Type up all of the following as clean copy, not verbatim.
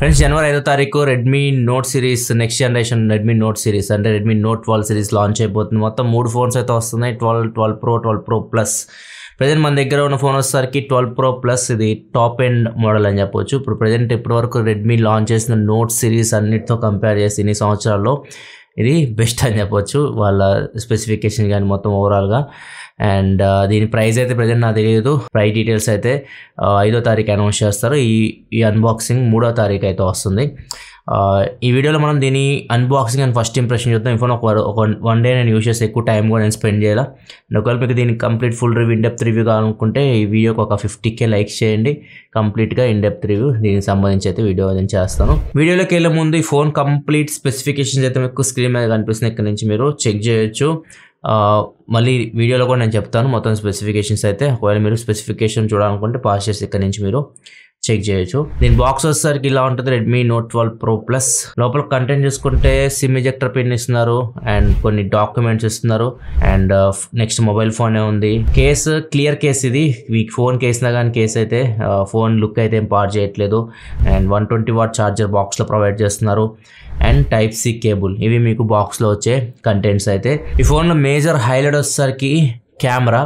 Friends జనవరి 5వ తారీఖు Redmi note series next generation Redmi note series అంటే రెడ్మీ నోట్ 12 సిరీస్ లాంచ్ అయిపోతుంది. మొత్తం 3 ఫోన్స్ అయితే వస్తున్నాయి. 12 ప్రో, 12 ప్రో ప్లస్. ప్రజెంట్ మన దగ్గర ఉన్న ఫోన్ వచ్చేసరికి 12 ప్రో ప్లస్. ఇది టాప్ ఎండ్ మోడల్ అని చెప్పొచ్చు. ఇప్పుడు ప్రజెంట్ ఇప్పటివరకు రెడ్మీ లాంచ్ చేసిన నోట్ సిరీస్ అన్నిటితో కంపేర్ చేసి ఇన్ని సంవత్సరాల్లో ఇది బెస్ట్ అని చెప్పొచ్చు, వాళ్ళ స్పెసిఫికేషన్ కానీ మొత్తం ఓవరాల్గా. అండ్ దీని ప్రైస్ అయితే ప్రజెంట్ నాకు తెలియదు. ప్రైస్ డీటెయిల్స్ అయితే 5వ తారీఖు అనౌన్స్ చేస్తారు. ఈ అన్బాక్సింగ్ 3వ తారీఖు అయితే వస్తుంది. ఈ వీడియోలో మనం దీని అన్బాక్సింగ్ అండ్ ఫస్ట్ ఇంప్రెషన్ చూద్దాం. ఈ ఫోన్ ఒక వన్ డే నేను యూస్ చేస్తే ఎక్కువ టైం కూడా నేను స్పెండ్ చేయాలి. ఒకవేళ మీకు దీనికి complete full review in depth review కావాలనుకుంటే ఈ వీడియోకి ఒక 50K లైక్ చేయండి. కంప్లీట్గా ఇన్డెప్త్ రివ్యూ దీనికి సంబంధించి అయితే వీడియో నేను చేస్తాను. వీడియోలోకి వెళ్ళే ముందు ఈ ఫోన్ కంప్లీట్ స్పెసిఫికేషన్స్ అయితే మీకు స్క్రీన్ మీద కనిపిస్తుంది. ఇక్కడ నుంచి మీరు చెక్ చేయొచ్చు. మళ్ళీ వీడియోలో కూడా నేను చెప్తాను మొత్తం స్పెసిఫికేషన్స్ అయితే. ఒకవేళ మీరు స్పెసిఫికేషన్ చూడాలనుకుంటే పాస్ చేసి ఇక్కడ నుంచి మీరు చెక్ చేయొచ్చు. దీని బాక్స్ వచ్చేసరికి ఇలా ఉంటుంది. Redmi note 12 pro plus. లోపల కంటెంట్ చూసుకుంటే సిమ్ ఎజెక్టర్ పిన్ ఇస్తున్నారు అండ్ కొన్ని డాక్యుమెంట్స్ ఇస్తున్నారు అండ్ నెక్స్ట్ మొబైల్ ఫోనే ఉంది. Case clear case. ఇది మీకు ఫోన్ కేసినా కానీ కేసు అయితే ఫోన్ లుక్ అయితే ఏం పాడు చేయట్లేదు. అండ్ 120W ఛార్జర్ బాక్స్లో ప్రొవైడ్ చేస్తున్నారు అండ్ టైప్ సి కేబుల్. ఇవి మీకు బాక్స్లో వచ్చే కంటెంట్స్ అయితే. ఈ ఫోన్లో మేజర్ హైలైట్ వచ్చేసరికి కెమెరా.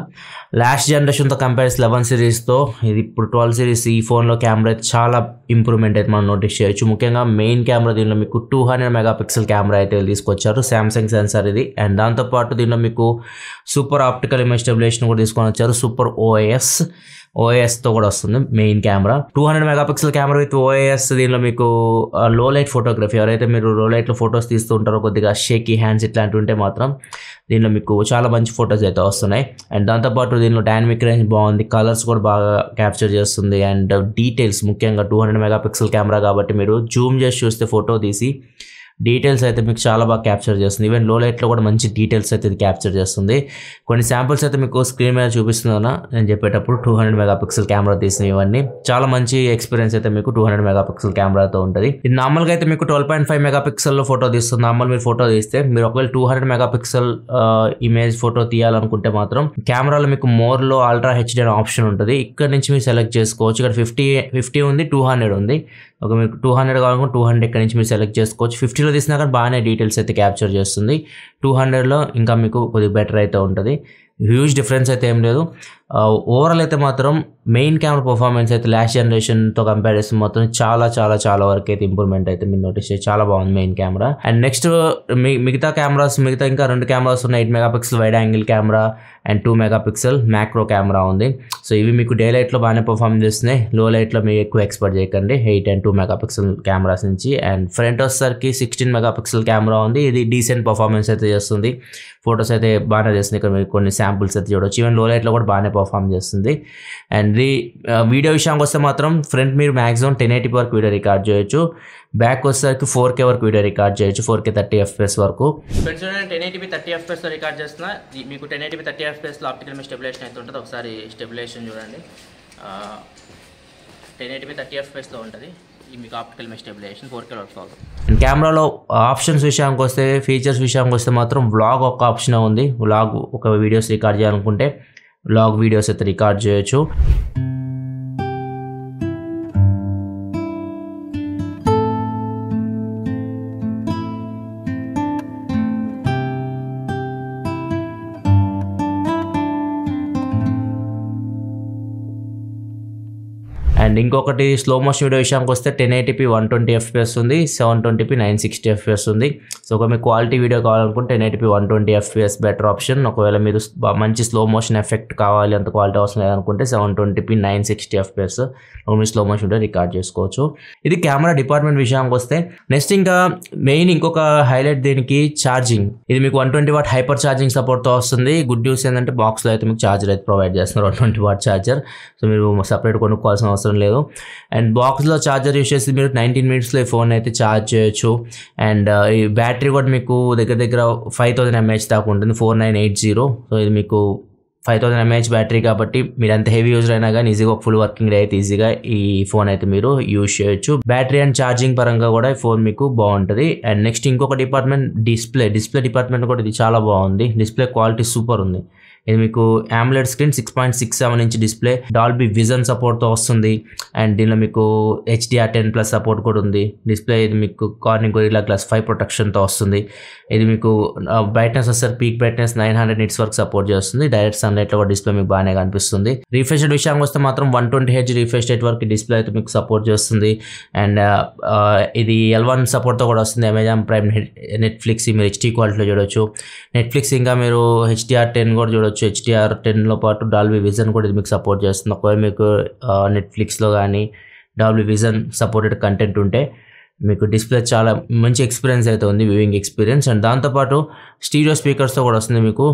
లాస్ట్ జనరేషన్తో కంపేర్ 11 సిరీస్తో ఇది ఇప్పుడు 12 సిరీస్. ఈ ఫోన్లో కెమెరా అయితే చాలా ఇంప్రూవ్మెంట్ అయితే మనం నోటీస్ చేయొచ్చు. ముఖ్యంగా మెయిన్ కెమెరా దీనిలో మీకు 200 మెగాపిక్సెల్ కెమెరా అయితే తీసుకొచ్చారు. శాంసంగ్ సెన్సార్ ఇది. అండ్ దాంతోపాటు దీనిలో మీకు సూపర్ ఆప్టికల్ ఇమేజ్ స్టెబిలైజేషన్ కూడా తీసుకొని వచ్చారు. సూపర్ ఓఎస్తో కూడా వస్తుంది main camera. 200 megapixel camera with OS. దీనిలో మీకు లో లైట్ ఫోటోగ్రఫీ, ఎవరైతే మీరు లో లైట్లో ఫొటోస్ తీస్తూ ఉంటారో, కొద్దిగా షేకీ హ్యాండ్స్ ఇట్లాంటివి ఉంటే మాత్రం దీనిలో మీకు చాలా మంచి ఫొటోస్ అయితే వస్తున్నాయి. అండ్ దాంతోపాటు దీనిలో డైనమిక్ రేంజ్ బాగుంది. కలర్స్ కూడా బాగా క్యాప్చర్ చేస్తుంది. అండ్ డీటెయిల్స్ ముఖ్యంగా 200 మెగాపిక్సెల్ కెమెరా కాబట్టి మీరు జూమ్ చేసి చూస్తే ఫోటో తీసి డీటెయిల్స్ అయితే మీకు చాలా బాగా క్యాప్చర్ చేస్తుంది. ఈవెన్ లో లైట్లో కూడా మంచి డీటెయిల్స్ అయితే ఇది క్యాప్చర్ చేస్తుంది. కొన్ని శాంపుల్స్ అయితే మీకు స్క్రీన్ మీద చూపిస్తున్నాను నేను చెప్పేటప్పుడు. 200 మెగాపిక్సెల్ కెమెరా తీసినవి ఇవన్నీ చాలా మంచి ఎక్స్పీరియన్స్ అయితే మీకు 200 మెగాపిక్సెల్ కెమెరాతో ఉంటుంది. ఇది నార్మల్గా అయితే మీకు 12.5 మెగాపిక్సెల్లో ఫోటో తీస్తుంది. నార్మల్ మీరు ఫోటో తీస్తే మీరు ఒకవేళ 200 మెగాపిక్సెల్ ఇమేజ్ ఫోటో తీయాలనుకుంటే మాత్రం కెమెరాలో మీకు మోర్లో అల్ట్రా హెచ్డి అనే ఆప్షన్ ఉంటుంది. ఇక్కడ నుంచి మీరు సెలెక్ట్ చేసుకోవచ్చు. ఇక్కడ 50 ఉంది, 200 ఉంది. ఒక మీకు 200 కావాలనుకుంటే 200 ఇక్కడ నుంచి మీరు సెలెక్ట్ చేసుకోవచ్చు. 50లో తీసినా కానీ బాగానే డీటెయిల్స్ అయితే క్యాప్చర్ చేస్తుంది. 200లో ఇంకా మీకు కొద్దిగా బెటర్ అయితే ఉంటుంది. హ్యూజ్ డిఫరెన్స్ అయితే ఏం లేదు. ఓవరాల్ అయితే మాత్రం మెయిన్ కెమెరా పర్ఫార్మెన్స్ అయితే లాస్ట్ జనరేషన్తో కంపేర్ చేస్తే మాత్రం చాలా వరకు అయితే ఇంప్రూవ్మెంట్ అయితే మీరు నోటీస్ చేసి చాలా బాగుంది మెయిన్ కెమెరా. అండ్ నెక్స్ట్ మిగతా ఇంకా 2 కెమెరాస్ ఉన్నాయి. 8 megapixel wide angle camera and 2 megapixel macro camera ఉంది. సో ఇవి మీకు డే లైట్లో బాగానే పర్ఫార్మ్ చేస్తున్నాయి. లో లైట్లో మీరు ఎక్కువ ఎక్స్పెక్ట్ చేయకండి 8 and 2 మెగాపిక్సెల్ కెమెరాస్ నుంచి. అండ్ ఫ్రంట్ వచ్చేసరికి 16 మెగాపిక్సెల్ కెమెరా ఉంది. ఇది డీసెంట్ పర్ఫార్మెన్స్ అయితే చేస్తుంది. ఫొటోస్ అయితే బాగానే చేస్తుంది. ఇక్కడ మీరు కొన్ని శాంపుల్స్ అయితే చూడవచ్చు. ఈవెన్ లో లైట్లో కూడా బాగానే పర్ఫార్మ్ చేస్తుంది. అండ్ వీడియో విషయానికి వస్తే మాత్రం ఫ్రంట్ మీరు మ్యాక్సిమం 1080p వరకు వీడియో రికార్డ్ చేయొచ్చు. బ్యాక్ వచ్చేసరికి 4K వరకు వీడియో రికార్డ్ చేయొచ్చు. 4K 30fps వరకు. ఫ్రెండ్స్ నేను 1080p 30fpsతో రికార్డ్ చేస్తున్నా. మీకు 1080p 30fpsలో ఆప్టికల్ ఇమేజ్ స్టెబిలైజేషన్ అయితే ఉంటుంది. ఒకసారి స్టెబిలైజేషన్ చూడండి. 1080p 30fpsలో ఉంటుంది. మీకు ఆప్టికల్ ఇమేజ్ స్టెబిలైజేషన్ 4K వరకు అవుతుంది. అండ్ కెమెరాలో ఆప్షన్స్ విషయానికి వస్తే, ఫీచర్స్ విషయానికి వస్తే మాత్రం వ్లాగ్ ఒక ఆప్షన్ ఉంది. వ్లాగ్ ఒక వీడియోస్ రికార్డ్ చేయాలనుకుంటే వ్లాగ్ వీడియోస్ అయితే రికార్డ్ చేయొచ్చు. అండ్ ఇంకొకటి స్లో మోషన్ వీడియో విషయానికి వస్తే 1080p 120fps ఉంది, 720p 960fps ఉంది. సో ఒక మీకు క్వాలిటీ వీడియో కావాలనుకుంటే 1080p 120fps బెటర్ ఆప్షన్. ఒకవేళ మీరు మంచి స్లో మోషన్ ఎఫెక్ట్ కావాలి, అంత క్వాలిటీ అవసరం లేదనుకుంటే 720p 960fps మీరు స్లో మోషన్ వీడియో రికార్డ్ చేసుకోవచ్చు. ఇది కెమెరా డిపార్ట్మెంట్ విషయానికి వస్తే నెక్స్ట్ ఇంకా మెయిన్ ఇంకొక హైలైట్ దీనికి ఛార్జింగ్. ఇది మీకు 120W హైపర్ ఛార్జింగ్ సపోర్ట్తో వస్తుంది. గుడ్ న్యూస్ ఏంటంటే బాక్స్లో అయితే మీకు ఛార్జర్ అయితే ప్రొవైడ్ చేస్తున్నారు, 120W ఛార్జర్. సో మీరు సపరేట్ కొనుక్కోవాల్సిన అవసరం లేదు. అండ్ బాక్స్లో ఛార్జర్ యూస్ చేసి మీరు 19 minutesలో ఈ ఫోన్ అయితే ఛార్జ్ చేయొచ్చు. అండ్ ఈ బ్యాటరీ కూడా మీకు దగ్గర 5000 mAh దాకా ఉంటుంది, 4980. సో ఇది మీకు 5000 mAh బ్యాటరీ కాబట్టి మీరు ఎంత హెవీ యూజర్ అయినా కానీ ఈజీగా ఒక ఫుల్ వర్కింగ్ డే అయితే ఈజీగా ఈ ఫోన్ అయితే మీరు యూజ్ చేయొచ్చు. బ్యాటరీ అండ్ ఛార్జింగ్ పరంగా కూడా ఈ ఫోన్ మీకు బాగుంటుంది. అండ్ నెక్స్ట్ ఇంకొక డిపార్ట్మెంట్ డిస్ప్లే డిపార్ట్మెంట్ కూడా ఇది చాలా బాగుంది. డిస్ప్లే క్వాలిటీ సూపర్ ఉంది. ఇది మీకు AMOLED screen 6.67 inch display, Dolby vision సపోర్ట్తో వస్తుంది. అండ్ దీనిలో మీకు HDR10+ సపోర్ట్ కూడా ఉంది. డిస్ప్లే ఇది మీకు కార్నింగ్ గొరిల్లా గ్లాస్ 5 ప్రొటెక్షన్తో వస్తుంది. ఇది మీకు బ్రైట్నెస్ వస్తారు, పీక్ బ్రైట్నెస్ 900 నిట్స్ వరకు సపోర్ట్ చేస్తుంది. డైరెక్ట్ సన్లైట్లో కూడా డిస్ప్లే మీకు బాగానే కనిపిస్తుంది. రిఫ్రెష్ రేట్ విషయానికి వస్తే మాత్రం 120Hz రిఫ్రెష్ రేట్ వరకు డిస్ప్లే అయితే మీకు సపోర్ట్ చేస్తుంది. అండ్ ఇది L1 సపోర్ట్తో కూడా వస్తుంది. అమెజాన్ ప్రైమ్, నెట్ఫ్లిక్స్ మీరు HD క్వాలిటీలో చూడొచ్చు. నెట్ఫ్లిక్స్ ఇంకా మీరు HDR10 కూడా చూడొచ్చు. HDR10లో పాటు డాల్బీ విజన్ కూడా ఇది మీకు సపోర్ట్ చేస్తుంది. ఒకవేళ మీకు నెట్ఫ్లిక్స్లో కానీ డాల్బీ విజన్ సపోర్టెడ్ కంటెంట్ ఉంటే మీకు డిస్ప్లే చాలా మంచి ఎక్స్పీరియన్స్ అయితే ఉంది, వ్యూయింగ్ ఎక్స్పీరియన్స్. అండ్ దాంతోపాటు స్టీరియో స్పీకర్స్తో కూడా వస్తుంది. మీకు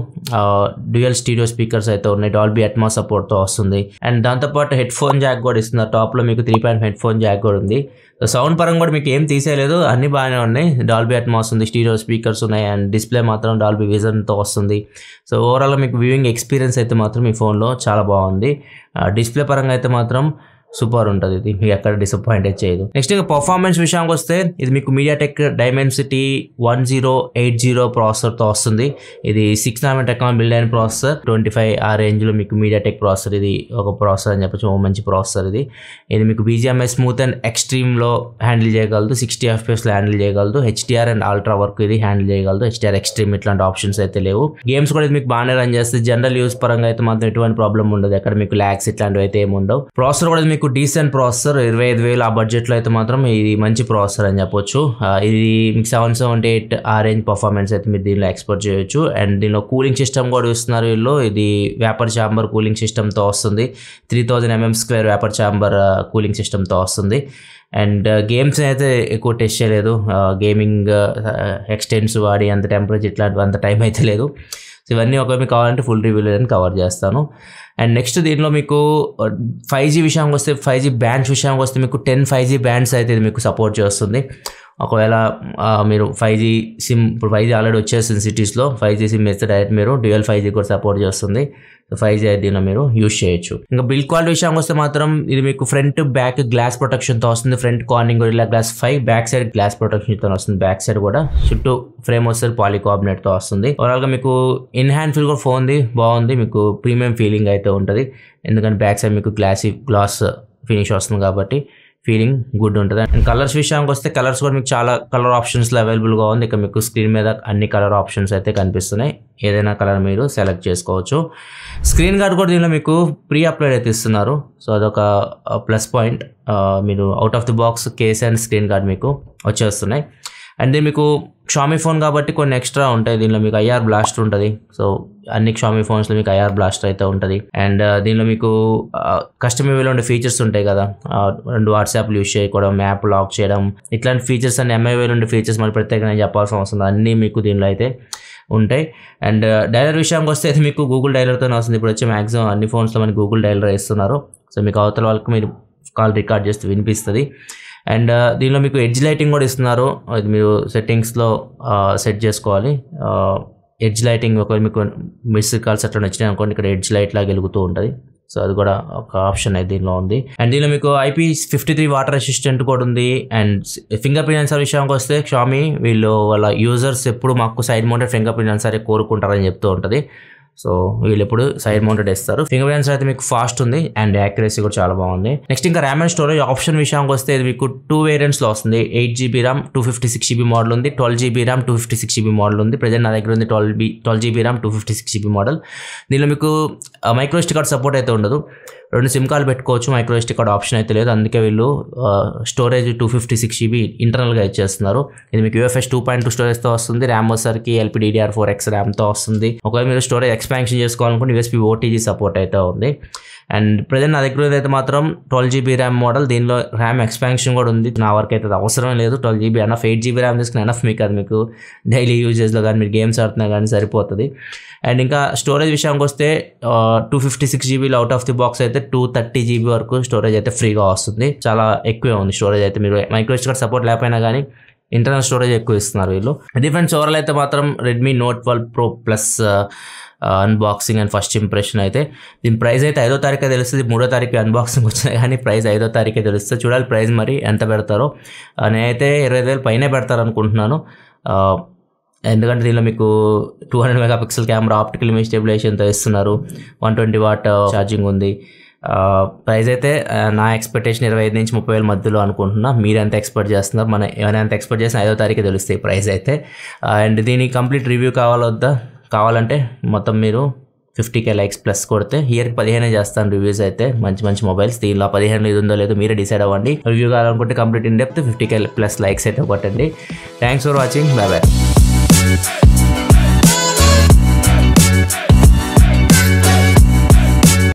డ్యూయల్ స్టీరియో స్పీకర్స్ అయితే ఉన్నాయి, డాల్బీ అట్మాస్ సపోర్ట్తో వస్తుంది. అండ్ దాంతోపాటు హెడ్ ఫోన్ జాక్ కూడా ఇస్తున్నారు. టాప్లో మీకు 3.5 హెడ్ ఫోన్ జాక్ కూడా ఉంది. సౌండ్ పరంగా కూడా మీకు ఏం తీసేయలేదు, అన్ని బాగానే ఉన్నాయి. డాల్బీ అట్మాస్ ఉంది, స్టీరియో స్పీకర్స్ ఉన్నాయి, అండ్ డిస్ప్లే మాత్రం డాల్బీ విజన్తో వస్తుంది. సో ఓవరాల్గా మీకు వ్యూయింగ్ ఎక్స్పీరియన్స్ అయితే మాత్రం ఈ ఫోన్లో చాలా బాగుంది. డిస్ప్లే పరంగా అయితే మాత్రం సూపర్ ఉంటుంది. ఇది మీకు ఎక్కడ డిసప్పాయింట్ చేయదు. నెక్స్ట్ ఇంకా పర్ఫార్మెన్స్ విషయానికి వస్తే ఇది మీకు మీడియాటెక్ డైమెన్సిటీ 1080 ప్రాసెసర్తో వస్తుంది. ఇది 6 nm టెక్నాలజీ బిల్డ్ అయిన ప్రాసెసర్. 25 ఆ రేంజ్లో మీకు మీడియాటెక్ ప్రాసెసర్ ఇది ఒక ప్రాసెసర్ అని చెప్పచ్చు, మంచి ప్రాసెసర్ ఇది. ఇది మీకు BGMI స్మూత్ అండ్ ఎక్స్ట్రీమ్లో హ్యాండిల్ చేయగలదు, 60 FPS హ్యాండిల్ చేయగలదు, HDR అండ్ అల్ట్రా వరకు ఇది హ్యాండిల్ చేయగలదు. HDR ఎక్స్ట్రీమ్ ఇట్లాంటి ఆప్షన్స్ అయితే లేవు. గేమ్స్ కూడా ఇది మీకు బాగానే రన్ చేస్తుంది. జనరల్ యూస్ పరంగా అయితే మాత్రం ఎటువంటి ప్రాబ్లం ఉండదు, ఎక్కడ మీకు ల్యాగ్స్ ఇట్లాంటివి అయితే ఏమి ఉండవు. ప్రాసెసర్ కూడా మీకు డీసెంట్ ప్రాసెసర్, 25,000 ఆ బడ్జెట్లో అయితే మాత్రం ఇది మంచి ప్రాసెసర్ అని చెప్పొచ్చు. ఇది మీకు 778 ఆ రేంజ్ పర్ఫార్మెన్స్ అయితే మీరు దీనిలో ఎక్స్పెక్ట్ చేయొచ్చు. అండ్ దీనిలో కూలింగ్ సిస్టమ్ కూడా ఇస్తున్నారు వీళ్ళు. ఇది వేపర్ ఛాంబర్ కూలింగ్ సిస్టమ్తో వస్తుంది. 3000 mm² వేపర్ ఛాంబర్ కూలింగ్ సిస్టమ్తో వస్తుంది. అండ్ గేమ్స్ అయితే ఎక్కువ టెస్ట్ చేయలేదు, గేమింగ్ ఎక్స్టెన్స్ వాడి అంత టెంపరేచర్ ఇట్లాంటి అంత టైం అయితే లేదు. సో ఇవన్నీ ఒకవేళ మీకు కావాలంటే ఫుల్ రివ్యూలో కవర్ చేస్తాను. అండ్ నెక్స్ట్ దీనిలో మీకు 5G విషయానికి వస్తే, 5G బ్యాండ్స్ విషయానికి వస్తే మీకు 10 5G బ్యాండ్స్ అయితే ఇది మీకు సపోర్ట్ చేస్తుంది. ఒకవేళ మీరు 5G సిమ్, ఇప్పుడు 5G ఆల్రెడీ వచ్చేస్తుంది సిటీస్లో, 5G సిమ్ వేస్తే డైరెక్ట్ మీరు డ్యూయల్ 5G కూడా సపోర్ట్ చేస్తుంది. 5G అయితే దీనిలో మీరు యూజ్ చేయొచ్చు. ఇంకా బిల్డ్ క్వాలిటీ విషయానికి వస్తే మాత్రం ఇది మీకు ఫ్రంట్ బ్యాక్ గ్లాస్ ప్రొటెక్షన్తో వస్తుంది. Front Corning Gorilla glass 5, back side glass ప్రొటెక్షన్తో వస్తుంది. బ్యాక్ సైడ్ కూడా చుట్టూ ఫ్రేమ్ వస్తుంది, పాలికార్బోనేట్తో వస్తుంది. ఓవరాల్గా మీకు ఇన్ హ్యాండ్ ఫీల్ కూడా ఫోన్ది బాగుంది, మీకు ప్రీమియం ఫీలింగ్ అయితే ఉంటుంది. ఎందుకంటే బ్యాక్ సైడ్ మీకు గ్లాస్ ఫినిష్ వస్తుంది కాబట్టి ఫీలింగ్ గుడ్ ఉంటుంది. అండ్ కలర్స్ విషయానికి వస్తే కలర్స్ కూడా మీకు చాలా కలర్ ఆప్షన్స్లో అవైలబుల్గా ఉంది. ఇక మీకు స్క్రీన్ మీద అన్ని కలర్ ఆప్షన్స్ అయితే కనిపిస్తున్నాయి, ఏదైనా కలర్ మీరు సెలెక్ట్ చేసుకోవచ్చు. స్క్రీన్ గార్డ్ కూడా దీనిలో మీకు ప్రీ అప్లోడ్ అయితే ఇస్తున్నారు. సో అదొక ప్లస్ పాయింట్. మీరు out of the box case and screen guard మీకు వచ్చేస్తున్నాయి. అండ్ దీని మీకు షామీ ఫోన్ కాబట్టి కొన్ని ఎక్స్ట్రా ఉంటాయి. దీనిలో మీకు IR బ్లాస్టర్ ఉంటుంది. సో అన్ని షామీ ఫోన్స్లో మీకు IR బ్లాస్టర్ అయితే ఉంటుంది. అండ్ దీనిలో మీకు కస్టమైజ్లో ఉండే ఫీచర్స్ ఉంటాయి కదా, 2 వాట్సాప్లు యూజ్ చేయడం, మ్యాప్ లాక్ చేయడం, ఇట్లాంటి ఫీచర్స్ అన్ని MIలో ఉండే ఫీచర్స్ మరి ప్రత్యేకంగా చెప్పాల్సిన అవసరం, అన్నీ మీకు దీనిలో అయితే ఉంటాయి. అండ్ డైలర్ విషయానికి వస్తే అది మీకు గూగుల్ డైలర్తోనే వస్తుంది. ఇప్పుడు వచ్చే మ్యాక్సిమం అన్ని ఫోన్స్లో మనకి గూగుల్ డైలర్ ఇస్తున్నారు. సో మీకు అవతల వాళ్ళకి మీరు కాల్ రికార్డ్ చేస్తే వినిపిస్తుంది. అండ్ దీనిలో మీకు ఎడ్జ్ లైటింగ్ కూడా ఇస్తున్నారు. అది మీరు సెట్టింగ్స్లో సెట్ చేసుకోవాలి. ఎడ్జ్ లైటింగ్ ఒకవేళ మీకు మిస్డ్ కాల్స్ అట్లా వచ్చినాయి అనుకోండి, ఇక్కడ ఎడ్జ్ లైట్ లాగా వెలుగుతూ ఉంటుంది. సో అది కూడా ఒక ఆప్షన్ అయితే దీనిలో ఉంది. అండ్ దీనిలో మీకు IP53 వాటర్ రెసిస్టెంట్ కూడా ఉంది. అండ్ ఫింగర్ ప్రింట్ సెన్సార్ విషయానికి వస్తే షామీ వీళ్ళు వాళ్ళ యూజర్స్ ఎప్పుడు మాకు సైడ్ మౌంటెడ్ ఫింగర్ ప్రింట్ సెన్సారే కోరుకుంటారని చెప్తూ ఉంటుంది. సో వీళ్ళు ఎప్పుడు సైడ్ మౌంటెడ్ ఇస్తారు. ఫింగర్ ప్రింట్ సెన్సార్ అయితే మీకు ఫాస్ట్ ఉంది అండ్ యాక్యురసీ కూడా చాలా బాగుంది. నెక్స్ట్ ఇంకా ర్యామ్ అండ్ స్టోరేజ్ ఆప్షన్ విషయానికి వస్తే ఇది మీకు 2 వేరియంట్స్లో వస్తుంది. 8GB ర్యామ్ 256GB మోడల్ ఉంది, 12GB ర్యామ్ 256GB మోడల్ ఉంది. ప్రజెంట్ నా దగ్గర ఉంది 12GB ర్యామ్ 256GB మోడల్. దీనిలో మీకు మైక్రో SD కార్డ్ సపోర్ట్ అయితే ఉండదు. 2 సిమ్ కార్డు పెట్టుకోవచ్చు, మైక్రో SD కార్డ్ ఆప్షన్ అయితే లేదు. అందుకే వీళ్ళు స్టోరేజ్ 256GB ఇంటర్నల్గా ఇచ్చేస్తున్నారు. ఇది మీకు UFS 2.2 స్టోరేజ్తో వస్తుంది. ర్యామ్ వచ్చేసరికి LPDDR4X ర్యామ్తో వస్తుంది. ఒకవేళ మీరు స్టోరేజ్ ఎక్స్పాన్షన్ చేసుకోవాలనుకుంటే USB OTG సపోర్ట్ అయితే ఉంది. అండ్ ప్రజెంట్ నా దగ్గర అయితే మాత్రం 12GB ర్యామ్ మోడల్, దీనిలో ర్యామ్ ఎక్స్పాన్షన్ కూడా ఉంది. నా వరకు అయితే అవసరం లేదు, 12GB ఎనఫ్. 8GB ర్యామ్ తీసుకుని ఎనఫ్ మీకు, అది మీకు డైలీ యూజెస్లో కానీ మీరు గేమ్స్ ఆడుతున్నా కానీ సరిపోతుంది. అండ్ ఇంకా స్టోరేజ్ విషయానికి వస్తే 256GBలో అవుట్ ఆఫ్ ది బాక్స్ అయితే 230GB వరకు స్టోరేజ్ అయితే ఫ్రీగా వస్తుంది. చాలా ఎక్కువే ఉంది స్టోరేజ్ అయితే. మీరు మైక్రో SD కార్డ్ సపోర్ట్ లేకపోయినా కానీ ఇంటర్నల్ స్టోరేజ్ ఎక్కువ ఇస్తున్నారు వీళ్ళు. డిఫరెన్స్ ఓవరాల్ అయితే మాత్రం Redmi Note 12 Pro Plus unboxing and first impression అయితే, దీని ప్రైస్ అయితే 5వ తారీఖే తెలుస్తుంది. 3వ తారీఖు అన్బాక్సింగ్ వచ్చినాయి కానీ ప్రైస్ 5వ తారీఖే తెలుస్తుంది. చూడాలి ప్రైస్ మరి ఎంత పెడతారో. నేనైతే 20,000 పైనే పెడతారు అనుకుంటున్నాను. ఎందుకంటే దీనిలో మీకు 200 మెగాపిక్సెల్ కెమెరా, ఆప్టికల్ ఇమేజ్ స్టెబిలైజేషన్తో ఇస్తున్నారు, 120 వాట్ ఛార్జింగ్ ఉంది. ప్రైస్ అయితే నా ఎక్స్పెక్టేషన్ 25 నుంచి 30,000 మధ్యలో అనుకుంటున్నా. మీరు ఎంత ఎక్స్పెక్ట్ చేస్తున్నారు? మనం ఏమైనా ఎంత ఎక్స్పెక్ట్ చేసిన 5వ తారీఖు తెలుస్తాయి ప్రైస్ అయితే. అండ్ దీని కంప్లీట్ రివ్యూ కావాలంటే మొత్తం మీరు 50K లైక్స్ ప్లస్ కొడితే ఇయర్కి 15 చేస్తాను రివ్యూస్ అయితే, మంచి మొబైల్స్. దీనిలో 15 ఇది ఉందో లేదో మీరే డిసైడ్ అవ్వండి. రివ్యూ కావాలనుకుంటే complete in depth 50K plus likes అయితే కొట్టండి. Thanks for watching. Bye bye.